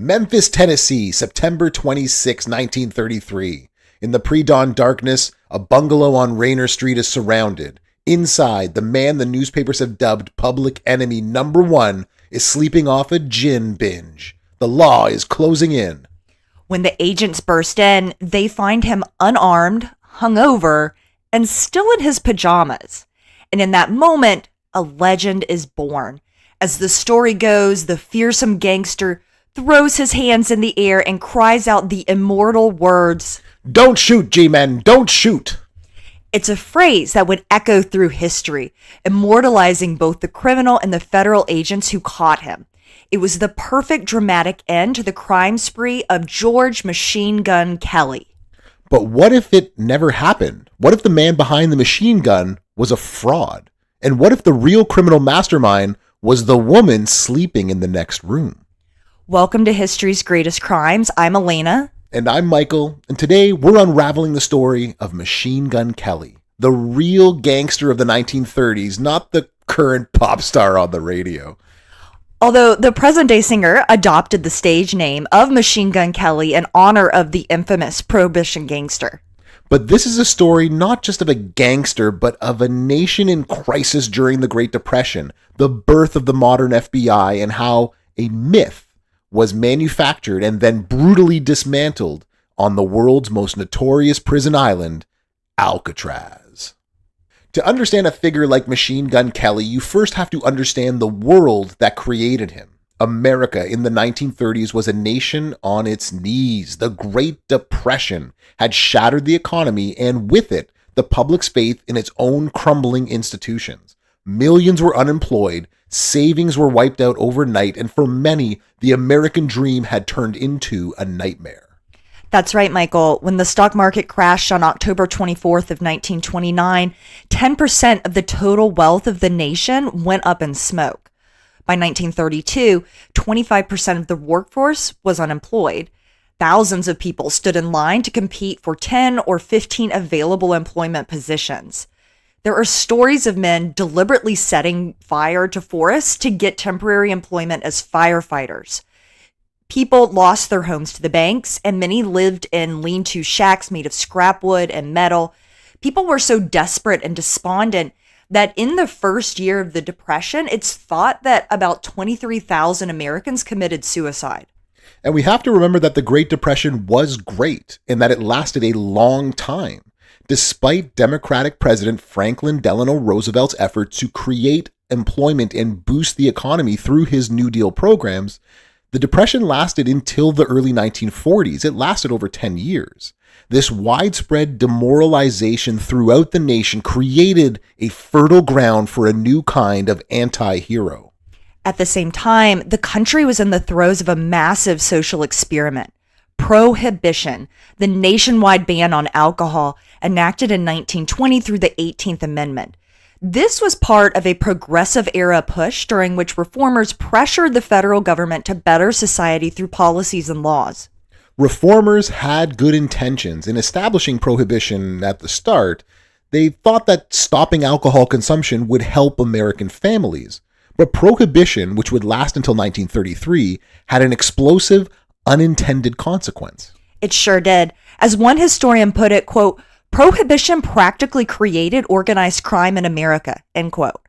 Memphis, Tennessee, September 26, 1933. In the pre-dawn darkness, a bungalow on Raynor Street is surrounded. Inside, the man the newspapers have dubbed Public Enemy Number 1 is sleeping off a gin binge. The law is closing in. When the agents burst in, they find him unarmed, hungover, and still in his pajamas. And in that moment, a legend is born. As the story goes, the fearsome gangster throws his hands in the air and cries out the immortal words, "Don't shoot, G-men, don't shoot!" It's a phrase that would echo through history, immortalizing both the criminal and the federal agents who caught him. It was the perfect dramatic end to the crime spree of George Machine Gun Kelly. But what if it never happened? What if the man behind the machine gun was a fraud? And what if the real criminal mastermind was the woman sleeping in the next room? Welcome to History's Greatest Crimes. I'm Elena. And I'm Michael, and today we're unraveling the story of Machine Gun Kelly, the real gangster of the 1930s, not the current pop star on the radio. Although the present-day singer adopted the stage name of Machine Gun Kelly in honor of the infamous Prohibition gangster. But this is a story not just of a gangster, but of a nation in crisis during the Great Depression, the birth of the modern FBI, and how a myth was manufactured and then brutally dismantled on the world's most notorious prison island, Alcatraz. To understand a figure like Machine Gun Kelly, you first have to understand the world that created him. America in the 1930s was a nation on its knees. The Great Depression had shattered the economy, and with it, the public's faith in its own crumbling institutions. Millions were unemployed, savings were wiped out overnight, and for many, the American dream had turned into a nightmare. That's right, Michael. When the stock market crashed on October 24th of 1929, 10% of the total wealth of the nation went up in smoke. By 1932, 25% of the workforce was unemployed. Thousands of people stood in line to compete for 10 or 15 available employment positions. There are stories of men deliberately setting fire to forests to get temporary employment as firefighters. People lost their homes to the banks, and many lived in lean-to shacks made of scrap wood and metal. People were so desperate and despondent that in the first year of the Depression, it's thought that about 23,000 Americans committed suicide. And we have to remember that the Great Depression was great and that it lasted a long time. Despite Democratic President Franklin Delano Roosevelt's efforts to create employment and boost the economy through his New Deal programs, the Depression lasted until the early 1940s. It lasted over 10 years. This widespread demoralization throughout the nation created a fertile ground for a new kind of anti-hero. At the same time, the country was in the throes of a massive social experiment. Prohibition, the nationwide ban on alcohol, enacted in 1920 through the 18th Amendment. This was part of a progressive era push during which reformers pressured the federal government to better society through policies and laws. Reformers had good intentions in establishing prohibition at the start. They thought that stopping alcohol consumption would help American families. But prohibition, which would last until 1933, had an explosive, unintended consequence. It sure did. As one historian put it, quote, "Prohibition practically created organized crime in America," end quote.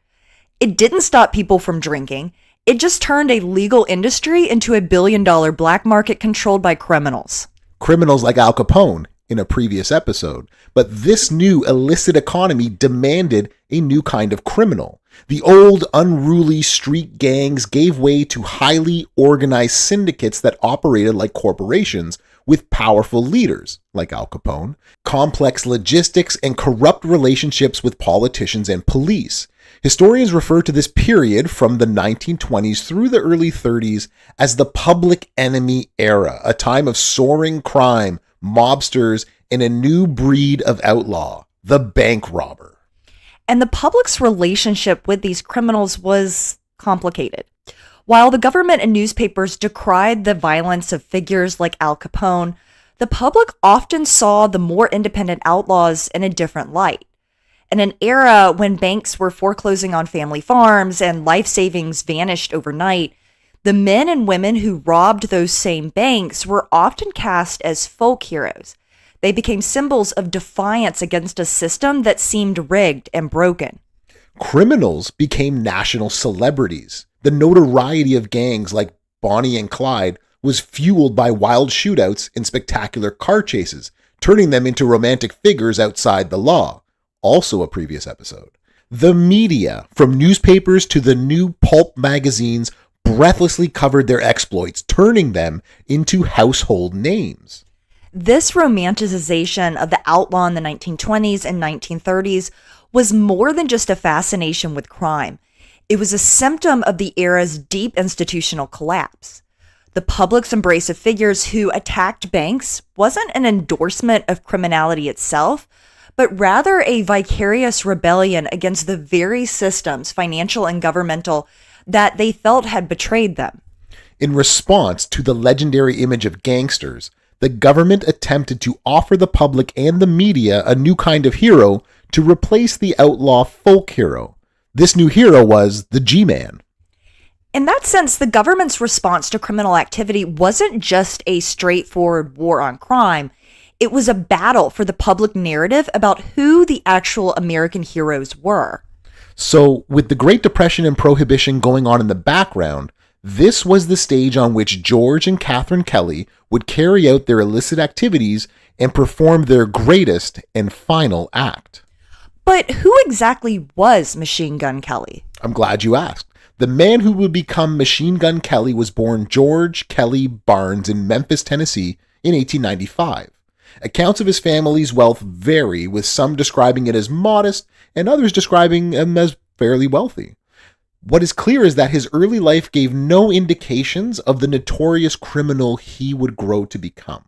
It didn't stop people from drinking. It just turned a legal industry into a billion-dollar black market controlled by criminals. Criminals like Al Capone in a previous episode. But this new illicit economy demanded a new kind of criminal. The old unruly street gangs gave way to highly organized syndicates that operated like corporations with powerful leaders, like Al Capone, complex logistics, and corrupt relationships with politicians and police. Historians refer to this period from the 1920s through the early 30s as the Public Enemy era, a time of soaring crime, mobsters, and a new breed of outlaw, the bank robber. And the public's relationship with these criminals was complicated. While the government and newspapers decried the violence of figures like Al Capone, the public often saw the more independent outlaws in a different light. In an era when banks were foreclosing on family farms and life savings vanished overnight, The men and women who robbed those same banks were often cast as folk heroes. They became symbols of defiance against a system that seemed rigged and broken. Criminals became national celebrities. The notoriety of gangs like Bonnie and Clyde was fueled by wild shootouts and spectacular car chases, turning them into romantic figures outside the law. Also a previous episode. The media, from newspapers to the new pulp magazines, breathlessly covered their exploits, turning them into household names. This romanticization of the outlaw in the 1920s and 1930s was more than just a fascination with crime. It was a symptom of the era's deep institutional collapse. The public's embrace of figures who attacked banks wasn't an endorsement of criminality itself, but rather a vicarious rebellion against the very systems, financial and governmental, that they felt had betrayed them. In response to the legendary image of gangsters, the government attempted to offer the public and the media a new kind of hero to replace the outlaw folk hero. This new hero was the G-Man. In that sense, the government's response to criminal activity wasn't just a straightforward war on crime. It was a battle for the public narrative about who the actual American heroes were. So, with the Great Depression and Prohibition going on in the background, this was the stage on which George and Kathryn Kelly would carry out their illicit activities and perform their greatest and final act. But who exactly was Machine Gun Kelly? I'm glad you asked. The man who would become Machine Gun Kelly was born George Kelly Barnes in Memphis, Tennessee in 1895. Accounts of his family's wealth vary, with some describing it as modest and others describing him as fairly wealthy. What is clear is that his early life gave no indications of the notorious criminal he would grow to become.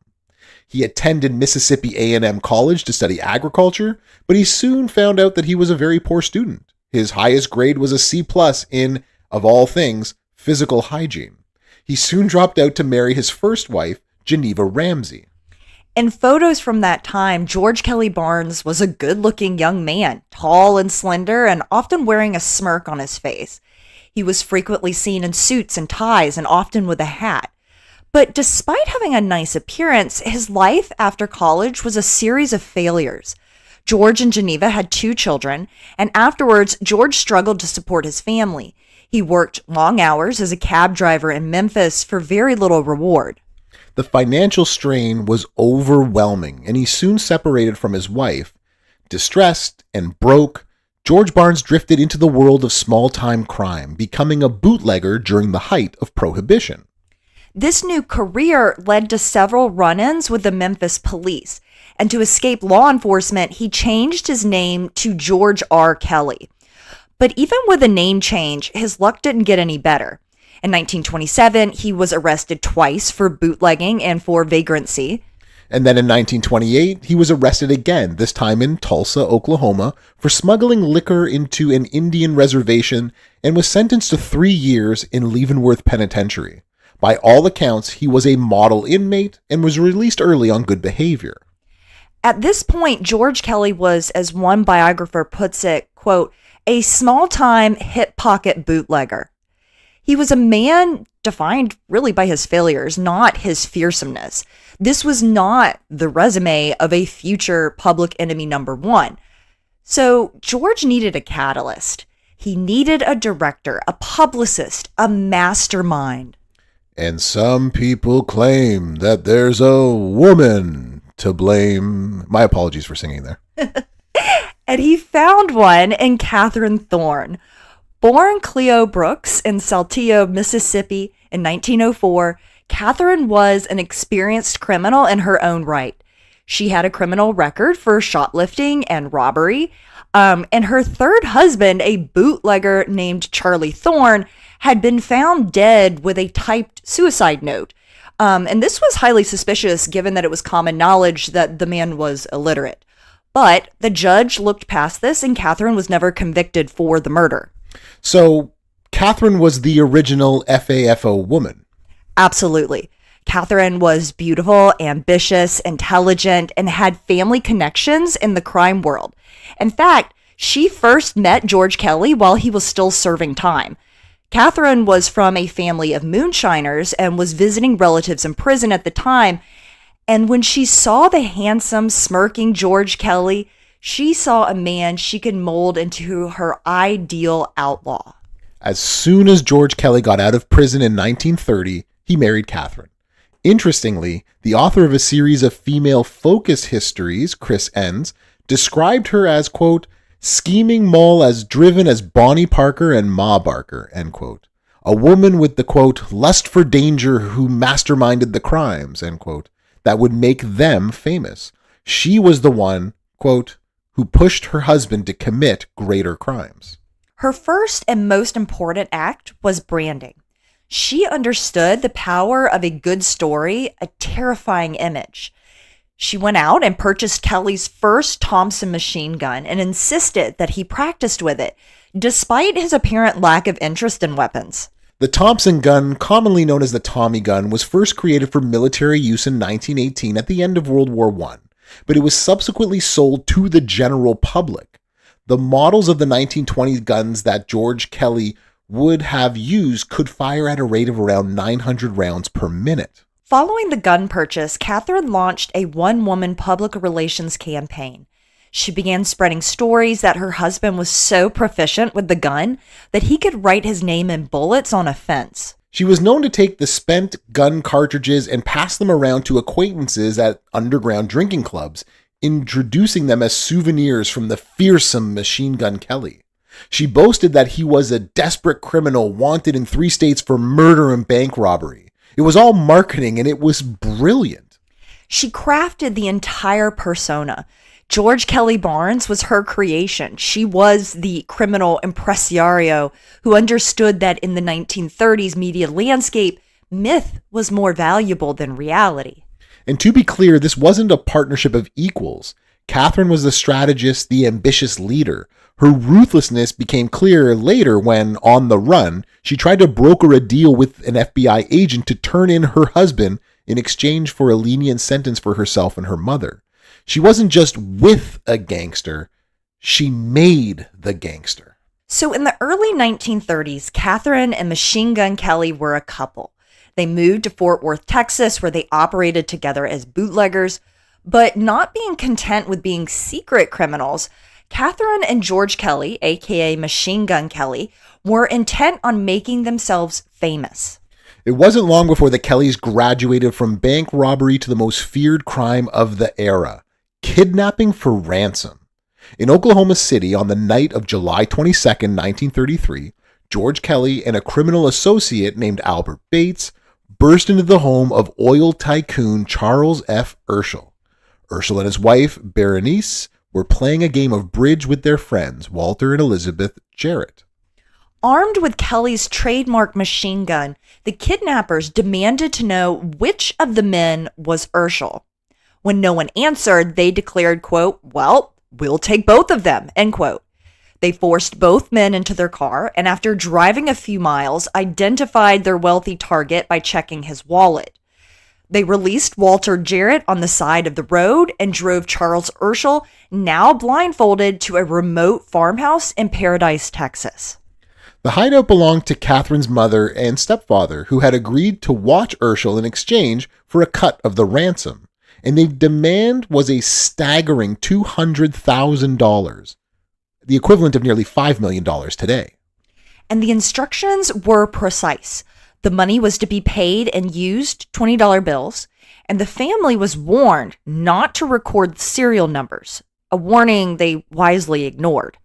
He attended Mississippi A&M College to study agriculture, but he soon found out that he was a very poor student. His highest grade was a C+ in, of all things, physical hygiene. He soon dropped out to marry his first wife, Geneva Ramsey. In photos from that time, George Kelly Barnes was a good-looking young man, tall and slender, and often wearing a smirk on his face. He was frequently seen in suits and ties, and often with a hat. But despite having a nice appearance, his life after college was a series of failures. George and Geneva had 2 children, and afterwards, George struggled to support his family. He worked long hours as a cab driver in Memphis for very little reward. The financial strain was overwhelming, and he soon separated from his wife. Distressed and broke, George Barnes drifted into the world of small-time crime, becoming a bootlegger during the height of Prohibition. This new career led to several run-ins with the Memphis police, and to escape law enforcement, he changed his name to George R. Kelly. But even with a name change, his luck didn't get any better. In 1927, he was arrested twice for bootlegging and for vagrancy. And then in 1928, he was arrested again, this time in Tulsa, Oklahoma, for smuggling liquor into an Indian reservation, and was sentenced to 3 years in Leavenworth Penitentiary. By all accounts, he was a model inmate and was released early on good behavior. At this point, George Kelly was, as one biographer puts it, quote, a small-time hip pocket bootlegger. He was a man defined really by his failures, not his fearsomeness. This was not the resume of a future public enemy number 1. So George needed a catalyst. He needed a director, a publicist, a mastermind. And some people claim that there's a woman to blame. My apologies for singing there. And he found one in Kathryn Thorne. Born Cleo Brooks in Saltillo, Mississippi in 1904, Kathryn was an experienced criminal in her own right. She had a criminal record for shoplifting and robbery, and her third husband, a bootlegger named Charlie Thorne, had been found dead with a typed suicide note. And this was highly suspicious given that it was common knowledge that the man was illiterate. But the judge looked past this, and Kathryn was never convicted for the murder. So Kathryn was the original FAFO woman. Absolutely. Kathryn was beautiful, ambitious, intelligent, and had family connections in the crime world. In fact, she first met George Kelly while he was still serving time. Kathryn was from a family of moonshiners and was visiting relatives in prison at the time. And when she saw the handsome, smirking George Kelly, she saw a man she could mold into her ideal outlaw. As soon as George Kelly got out of prison in 1930, he married Kathryn. Interestingly, the author of a series of female-focused histories, Chris Enns, described her as, quote, scheming moll as driven as Bonnie Parker and Ma Barker, end quote. A woman with the, quote, lust for danger who masterminded the crimes, end quote, that would make them famous. She was the one, quote, who pushed her husband to commit greater crimes. Her first and most important act was branding. She understood the power of a good story, a terrifying image. She went out and purchased Kelly's first Thompson machine gun and insisted that he practiced with it, despite his apparent lack of interest in weapons. The Thompson gun, commonly known as the Tommy gun, was first created for military use in 1918 at the end of World War I, but it was subsequently sold to the general public. The models of the 1920s guns that George Kelly would have used could fire at a rate of around 900 rounds per minute. Following the gun purchase, Kathryn launched a one-woman public relations campaign. She began spreading stories that her husband was so proficient with the gun that he could write his name in bullets on a fence. She was known to take the spent gun cartridges and pass them around to acquaintances at underground drinking clubs, introducing them as souvenirs from the fearsome machine gun Kelly. She boasted that he was a desperate criminal wanted in 3 states for murder and bank robbery. It was all marketing, and it was brilliant. She crafted the entire persona. George Kelly Barnes was her creation. She was the criminal impresario who understood that in the 1930s media landscape, myth was more valuable than reality. And to be clear, this wasn't a partnership of equals. Kathryn was the strategist, the ambitious leader. Her ruthlessness became clear later when, on the run, she tried to broker a deal with an FBI agent to turn in her husband in exchange for a lenient sentence for herself and her mother. She wasn't just with a gangster, she made the gangster. So in the early 1930s, Kathryn and Machine Gun Kelly were a couple. They moved to Fort Worth, Texas, where they operated together as bootleggers. But not being content with being secret criminals, Kathryn and George Kelly, aka Machine Gun Kelly, were intent on making themselves famous. It wasn't long before the Kellys graduated from bank robbery to the most feared crime of the era, kidnapping for ransom. In Oklahoma City, on the night of July 22, 1933, George Kelly and a criminal associate named Albert Bates burst into the home of oil tycoon Charles F. Urschel. Urschel and his wife, Berenice, were playing a game of bridge with their friends, Walter and Elizabeth Jarrett. Armed with Kelly's trademark machine gun, the kidnappers demanded to know which of the men was Urschel. When no one answered, they declared, quote, well, we'll take both of them, end quote. They forced both men into their car and after driving a few miles, identified their wealthy target by checking his wallet. They released Walter Jarrett on the side of the road and drove Charles Urschel, now blindfolded, to a remote farmhouse in Paradise, Texas. The hideout belonged to Kathryn's mother and stepfather, who had agreed to watch Urschel in exchange for a cut of the ransom, and the demand was a staggering $200,000, the equivalent of nearly $5 million today. And the instructions were precise. The money was to be paid and used $20 bills, and the family was warned not to record the serial numbers, a warning they wisely ignored.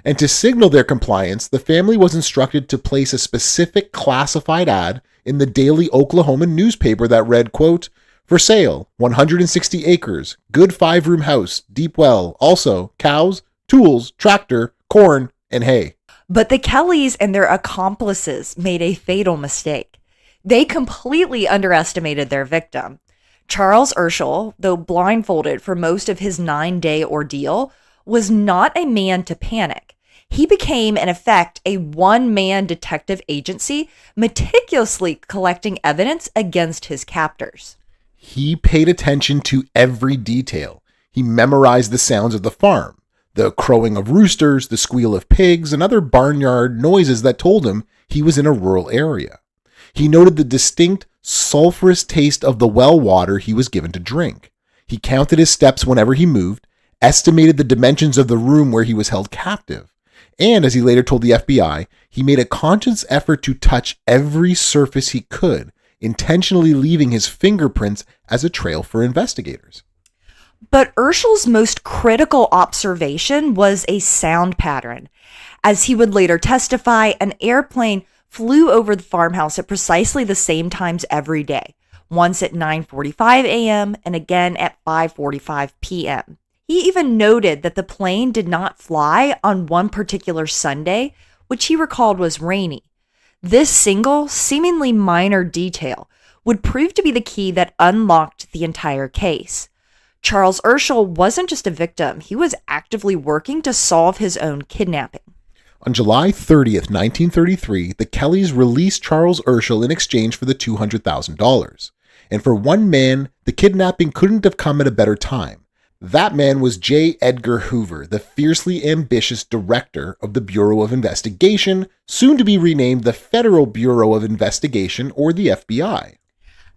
And to signal their compliance, the family was instructed to place a specific classified ad in the daily Oklahoma newspaper that read, quote, for sale, 160 acres, good 5-room house, deep well, also cows, tools, tractor, corn, and hay. But the Kellys and their accomplices made a fatal mistake. They completely underestimated their victim. Charles Urschel, though blindfolded for most of his 9-day ordeal, was not a man to panic. He became, in effect, a one-man detective agency, meticulously collecting evidence against his captors. He paid attention to every detail. He memorized the sounds of the farm, the crowing of roosters, the squeal of pigs, and other barnyard noises that told him he was in a rural area. He noted the distinct sulfurous taste of the well water he was given to drink. He counted his steps whenever he moved, estimated the dimensions of the room where he was held captive, and as he later told the FBI, he made a conscious effort to touch every surface he could, intentionally leaving his fingerprints as a trail for investigators. But Urschel's most critical observation was a sound pattern. As he would later testify, an airplane flew over the farmhouse at precisely the same times every day, once at 9:45 a.m. and again at 5:45 p.m. He even noted that the plane did not fly on one particular Sunday, which he recalled was rainy. This single, seemingly minor detail would prove to be the key that unlocked the entire case. Charles Urschel wasn't just a victim, he was actively working to solve his own kidnapping. On July 30th, 1933, the Kellys released Charles Urschel in exchange for the $200,000. And for one man, the kidnapping couldn't have come at a better time. That man was J. Edgar Hoover, the fiercely ambitious director of the Bureau of Investigation, soon to be renamed the Federal Bureau of Investigation, or the FBI.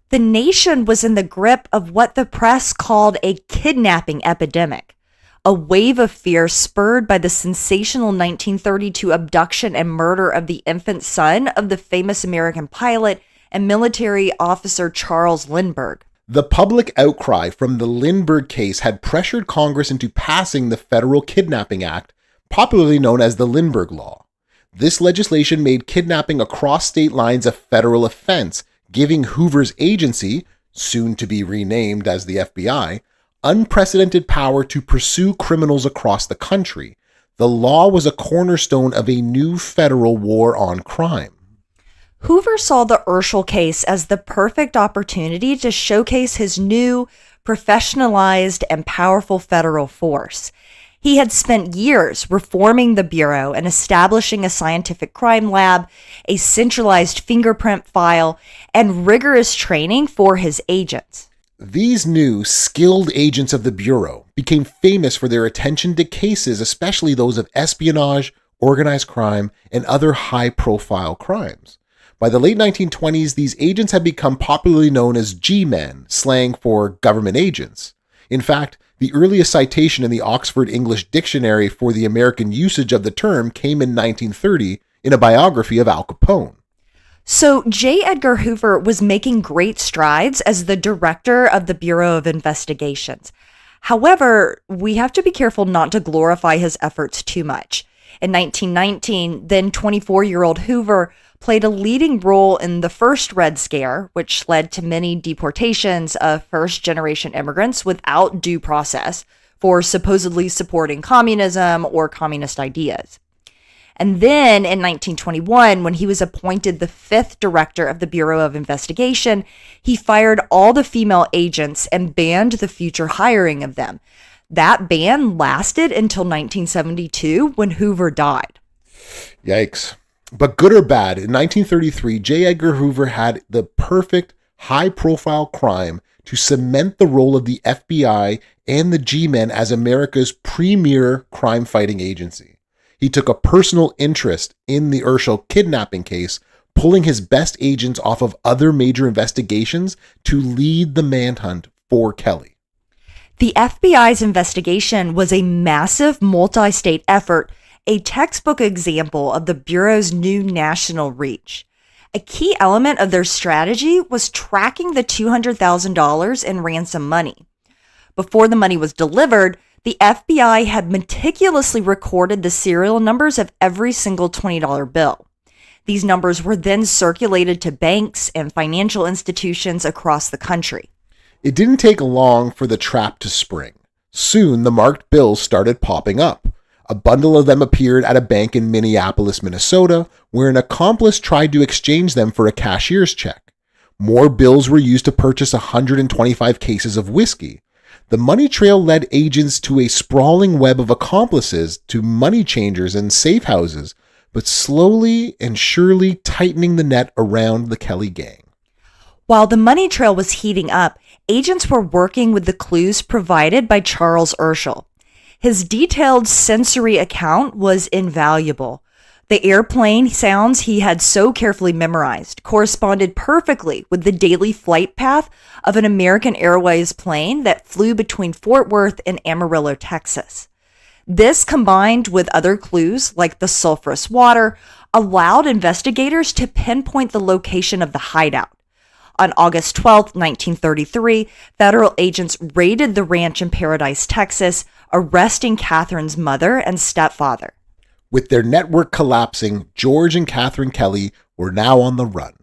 The nation was in the grip of what the press called a kidnapping epidemic, a wave of fear spurred by the sensational 1932 abduction and murder of the infant son of the famous American pilot and military officer Charles Lindbergh. The public outcry from the Lindbergh case had pressured Congress into passing the Federal Kidnapping Act, popularly known as the Lindbergh Law. This legislation made kidnapping across state lines a federal offense, giving Hoover's agency, soon to be renamed as the FBI, unprecedented power to pursue criminals across the country. The law was a cornerstone of a new federal war on crime. Hoover saw the Urschel case as the perfect opportunity to showcase his new, professionalized, and powerful federal force. He had spent years reforming the Bureau and establishing a scientific crime lab, a centralized fingerprint file, and rigorous training for his agents. These new, skilled agents of the Bureau became famous for their attention to cases, especially those of espionage, organized crime, and other high-profile crimes. By the late 1920s, these agents had become popularly known as G-men, slang for government agents. In fact, the earliest citation in the Oxford English Dictionary for the American usage of the term came in 1930 in a biography of Al Capone. So J. Edgar Hoover was making great strides as the director of the Bureau of Investigations. However, we have to be careful not to glorify his efforts too much. In 1919, then 24-year-old Hoover played a leading role in the first Red Scare, which led to many deportations of first-generation immigrants without due process for supposedly supporting communism or communist ideas. And then in 1921, when he was appointed the 5th director of the Bureau of Investigation, he fired all the female agents and banned the future hiring of them. That ban lasted until 1972 when Hoover died. Yikes. But good or bad, in 1933, J. Edgar Hoover had the perfect high-profile crime to cement the role of the FBI and the G-men as America's premier crime-fighting agency. He took a personal interest in the Urschel kidnapping case, pulling his best agents off of other major investigations to lead the manhunt for Kelly. The FBI's investigation was a massive multi-state effort, a textbook example of the Bureau's new national reach. A key element of their strategy was tracking the $200,000 in ransom money. Before the money was delivered, the FBI had meticulously recorded the serial numbers of every single $20 bill. These numbers were then circulated to banks and financial institutions across the country. It didn't take long for the trap to spring. Soon, the marked bills started popping up. A bundle of them appeared at a bank in Minneapolis, Minnesota, where an accomplice tried to exchange them for a cashier's check. More bills were used to purchase 125 cases of whiskey. The money trail led agents to a sprawling web of accomplices, to money changers and safe houses, but slowly and surely tightening the net around the Kelly gang. While the money trail was heating up, agents were working with the clues provided by Charles Urschel. His detailed sensory account was invaluable. The airplane sounds he had so carefully memorized corresponded perfectly with the daily flight path of an American Airways plane that flew between Fort Worth and Amarillo, Texas. This, combined with other clues like the sulfurous water, allowed investigators to pinpoint the location of the hideout. On August 12, 1933, federal agents raided the ranch in Paradise, Texas, arresting Kathryn's mother and stepfather. With their network collapsing, George and Kathryn Kelly were now on the run.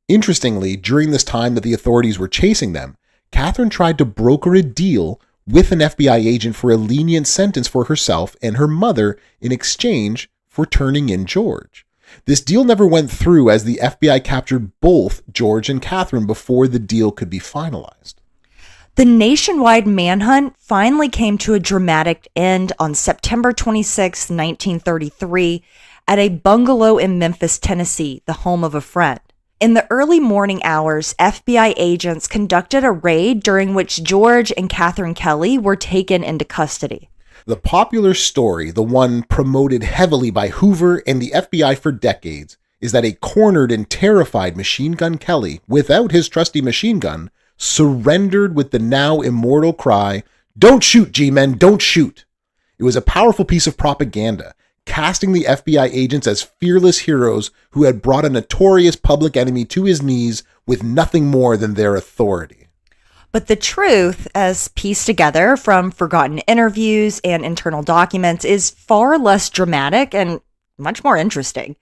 Interestingly, during this time that the authorities were chasing them, Kathryn tried to broker a deal with an FBI agent for a lenient sentence for herself and her mother in exchange for turning in George. This deal never went through as the FBI captured both George and Kathryn before the deal could be finalized. The nationwide manhunt finally came to a dramatic end on September 26, 1933, at a bungalow in Memphis, Tennessee, the home of a friend. In the early morning hours, FBI agents conducted a raid during which George and Kathryn Kelly were taken into custody. The popular story, the one promoted heavily by Hoover and the FBI for decades, is that a cornered and terrified Machine Gun Kelly, without his trusty machine gun, surrendered with the now immortal cry, "Don't shoot, G-men, don't shoot." It was a powerful piece of propaganda, casting the FBI agents as fearless heroes who had brought a notorious public enemy to his knees with nothing more than their authority. But the truth, as pieced together from forgotten interviews and internal documents, is far less dramatic and much more interesting.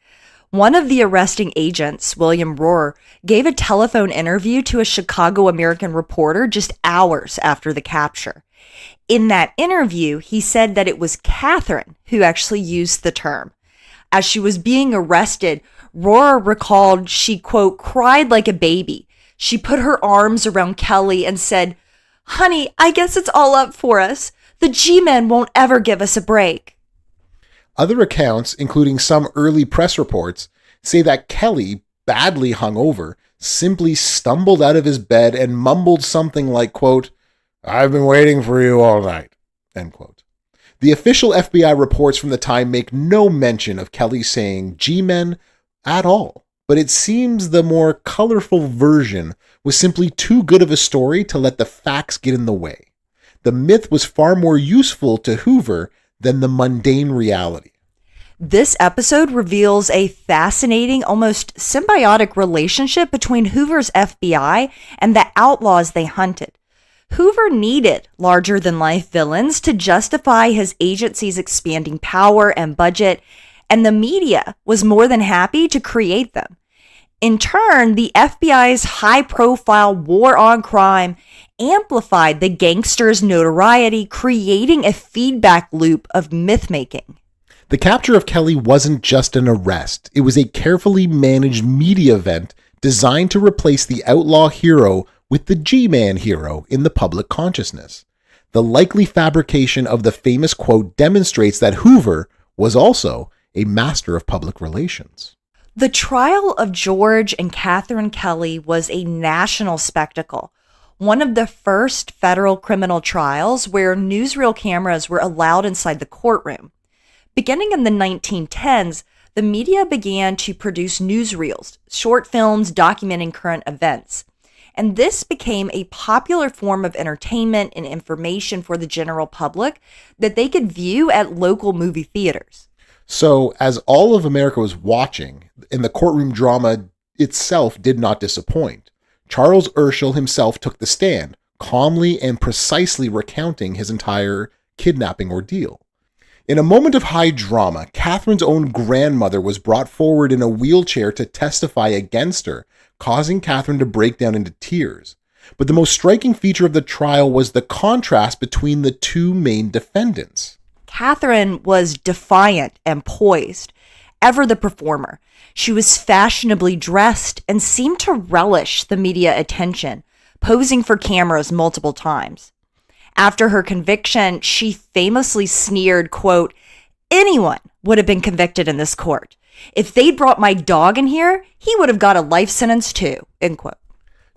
One of the arresting agents, William Rohr, gave a telephone interview to a Chicago American reporter just hours after the capture. In that interview, he said that it was Kathryn who actually used the term. As she was being arrested, Rohr recalled she, quote, cried like a baby. She put her arms around Kelly and said, "Honey, I guess it's all up for us. The G-men won't ever give us a break." Other accounts, including some early press reports, say that Kelly, badly hungover, simply stumbled out of his bed and mumbled something like, quote, "I've been waiting for you all night," end quote. The official FBI reports from the time make no mention of Kelly saying G-men at all, but it seems the more colorful version was simply too good of a story to let the facts get in the way. The myth was far more useful to Hoover than the mundane reality. This episode reveals a fascinating, almost symbiotic relationship between Hoover's FBI and the outlaws they hunted. Hoover needed larger-than-life villains to justify his agency's expanding power and budget, and the media was more than happy to create them. In turn, the FBI's high-profile war on crime amplified the gangsters' notoriety, creating a feedback loop of myth-making. The capture of Kelly wasn't just an arrest. It was a carefully managed media event designed to replace the outlaw hero with the G-man hero in the public consciousness. The likely fabrication of the famous quote demonstrates that Hoover was also a master of public relations. The trial of George and Kathryn Kelly was a national spectacle, one of the first federal criminal trials where newsreel cameras were allowed inside the courtroom. Beginning in the 1910s, the media began to produce newsreels, short films documenting current events. And this became a popular form of entertainment and information for the general public that they could view at local movie theaters. So, as all of America was watching, and the courtroom drama itself did not disappoint, Charles Urschel himself took the stand, calmly and precisely recounting his entire kidnapping ordeal. In a moment of high drama, Kathryn's own grandmother was brought forward in a wheelchair to testify against her, causing Kathryn to break down into tears. But the most striking feature of the trial was the contrast between the two main defendants. Kathryn was defiant and poised, ever the performer. She was fashionably dressed and seemed to relish the media attention, posing for cameras multiple times. After her conviction, she famously sneered, quote, "Anyone would have been convicted in this court. If they'd brought my dog in here, he would have got a life sentence too," end quote.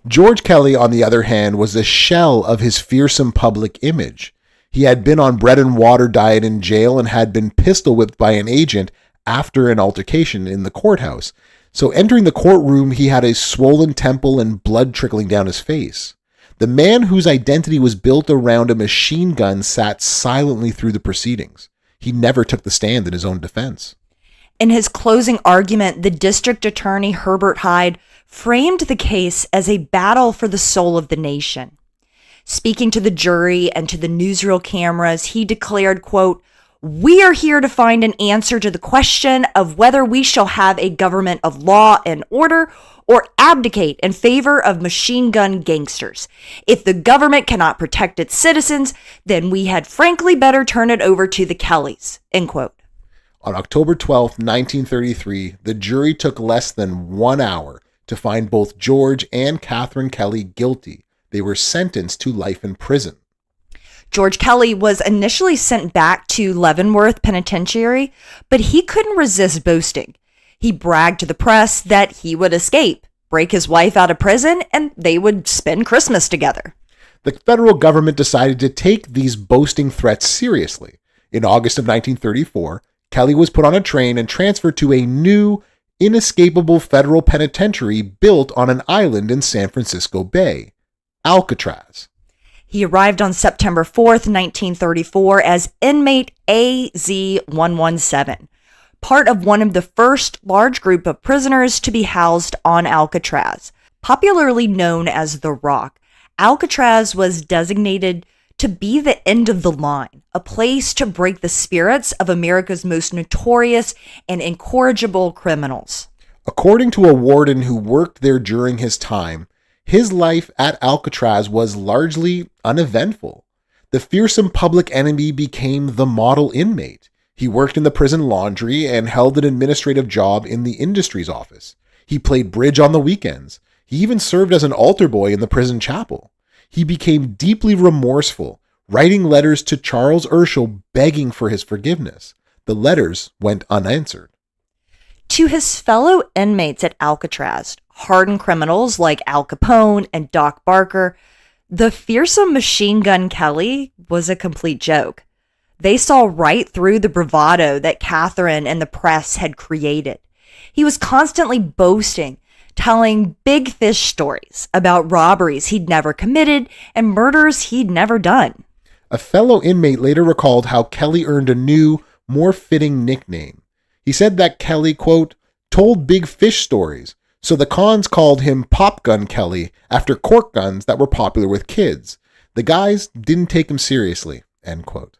George Kelly, on the other hand, was a shell of his fearsome public image. He had been on bread and water diet in jail and had been pistol whipped by an agent after an altercation in the courthouse. So entering the courtroom, he had a swollen temple and blood trickling down his face. The man whose identity was built around a machine gun sat silently through the proceedings. He never took the stand in his own defense. In his closing argument, the district attorney, Herbert Hyde, framed the case as a battle for the soul of the nation. Speaking to the jury and to the newsreel cameras, he declared, quote, "We are here to find an answer to the question of whether we shall have a government of law and order or abdicate in favor of machine gun gangsters. If the government cannot protect its citizens, then we had frankly better turn it over to the Kellys," end quote. On October 12, 1933, the jury took less than 1 hour to find both George and Kathryn Kelly guilty. They were sentenced to life in prison. George Kelly was initially sent back to Leavenworth Penitentiary, but he couldn't resist boasting. He bragged to the press that he would escape, break his wife out of prison, and they would spend Christmas together. The federal government decided to take these boasting threats seriously. In August of 1934, Kelly was put on a train and transferred to a new, inescapable federal penitentiary built on an island in San Francisco Bay, Alcatraz. He arrived on September 4th, 1934 as inmate AZ-117, part of one of the first large group of prisoners to be housed on Alcatraz. Popularly known as the Rock, Alcatraz was designated to be the end of the line, a place to break the spirits of America's most notorious and incorrigible criminals. According to a warden who worked there during his time, his life at Alcatraz was largely uneventful. The fearsome public enemy became the model inmate. He worked in the prison laundry and held an administrative job in the industry's office. He played bridge on the weekends. He even served as an altar boy in the prison chapel. He became deeply remorseful, writing letters to Charles Urschel begging for his forgiveness. The letters went unanswered. To his fellow inmates at Alcatraz, hardened criminals like Al Capone and Doc Barker, the fearsome machine gun Kelly was a complete joke. They saw right through the bravado that Kathryn and the press had created. He was constantly boasting, telling big fish stories about robberies he'd never committed and murders he'd never done. A fellow inmate later recalled how Kelly earned a new, more fitting nickname. He said that Kelly, quote, told big fish stories, so the cons called him Pop Gun Kelly after cork guns that were popular with kids. The guys didn't take him seriously, end quote.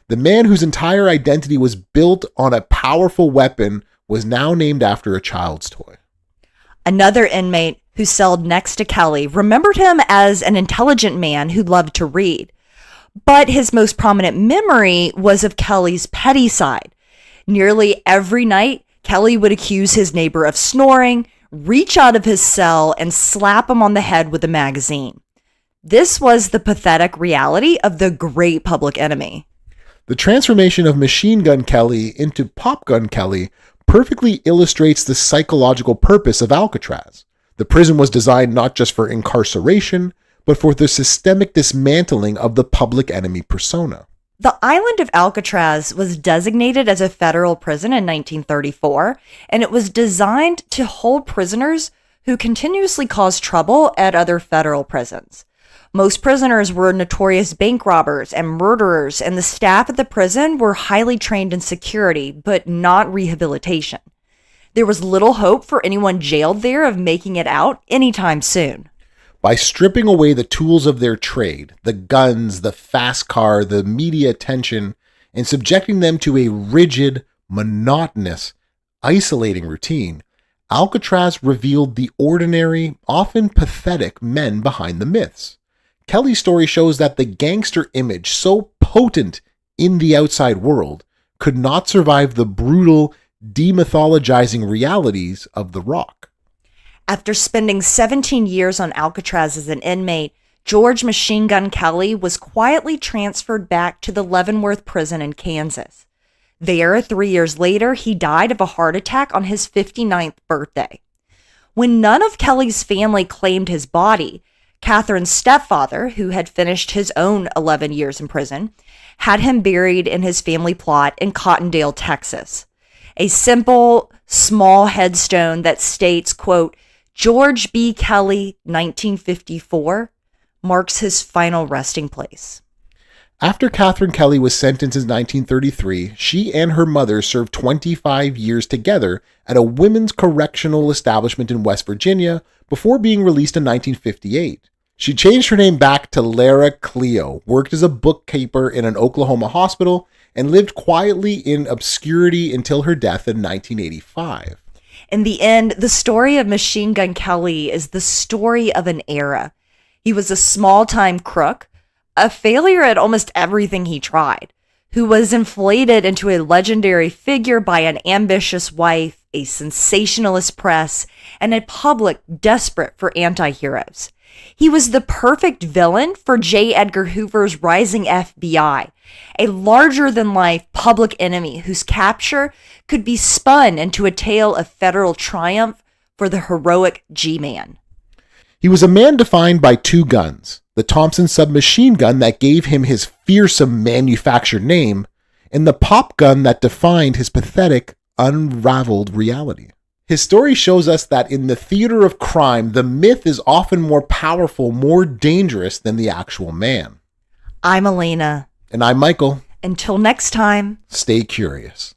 The man whose entire identity was built on a powerful weapon was now named after a child's toy. Another inmate who celled next to Kelly remembered him as an intelligent man who loved to read. But his most prominent memory was of Kelly's petty side. Nearly every night, Kelly would accuse his neighbor of snoring, reach out of his cell, and slap him on the head with a magazine. This was the pathetic reality of the great public enemy. The transformation of Machine Gun Kelly into Pop Gun Kelly perfectly illustrates the psychological purpose of Alcatraz. The prison was designed not just for incarceration, but for the systemic dismantling of the public enemy persona. The island of Alcatraz was designated as a federal prison in 1934, and it was designed to hold prisoners who continuously caused trouble at other federal prisons. Most prisoners were notorious bank robbers and murderers, and the staff at the prison were highly trained in security, but not rehabilitation. There was little hope for anyone jailed there of making it out anytime soon. By stripping away the tools of their trade, the guns, the fast car, the media attention, and subjecting them to a rigid, monotonous, isolating routine, Alcatraz revealed the ordinary, often pathetic men behind the myths. Kelly's story shows that the gangster image, so potent in the outside world, could not survive the brutal, demythologizing realities of the Rock. After spending 17 years on Alcatraz as an inmate, George Machine Gun Kelly was quietly transferred back to the Leavenworth prison in Kansas. There, 3 years later, he died of a heart attack on his 59th birthday. When none of Kelly's family claimed his body, Kathryn's stepfather, who had finished his own 11 years in prison, had him buried in his family plot in Cottondale, Texas. A simple, small headstone that states, quote, George B. Kelly, 1954, marks his final resting place. After Kathryn Kelly was sentenced in 1933, she and her mother served 25 years together at a women's correctional establishment in West Virginia before being released in 1958. She changed her name back to Lara Cleo, worked as a bookkeeper in an Oklahoma hospital, and lived quietly in obscurity until her death in 1985. In the end, the story of Machine Gun Kelly is the story of an era. He was a small-time crook, a failure at almost everything he tried, who was inflated into a legendary figure by an ambitious wife, a sensationalist press, and a public desperate for anti-heroes. He was the perfect villain for J. Edgar Hoover's rising FBI, a larger-than-life public enemy whose capture could be spun into a tale of federal triumph for the heroic G-Man. He was a man defined by two guns, the Thompson submachine gun that gave him his fearsome manufactured name, and the pop gun that defined his pathetic, unraveled reality. His story shows us that in the theater of crime, the myth is often more powerful, more dangerous than the actual man. I'm Elena. And I'm Michael. Until next time, Stay curious.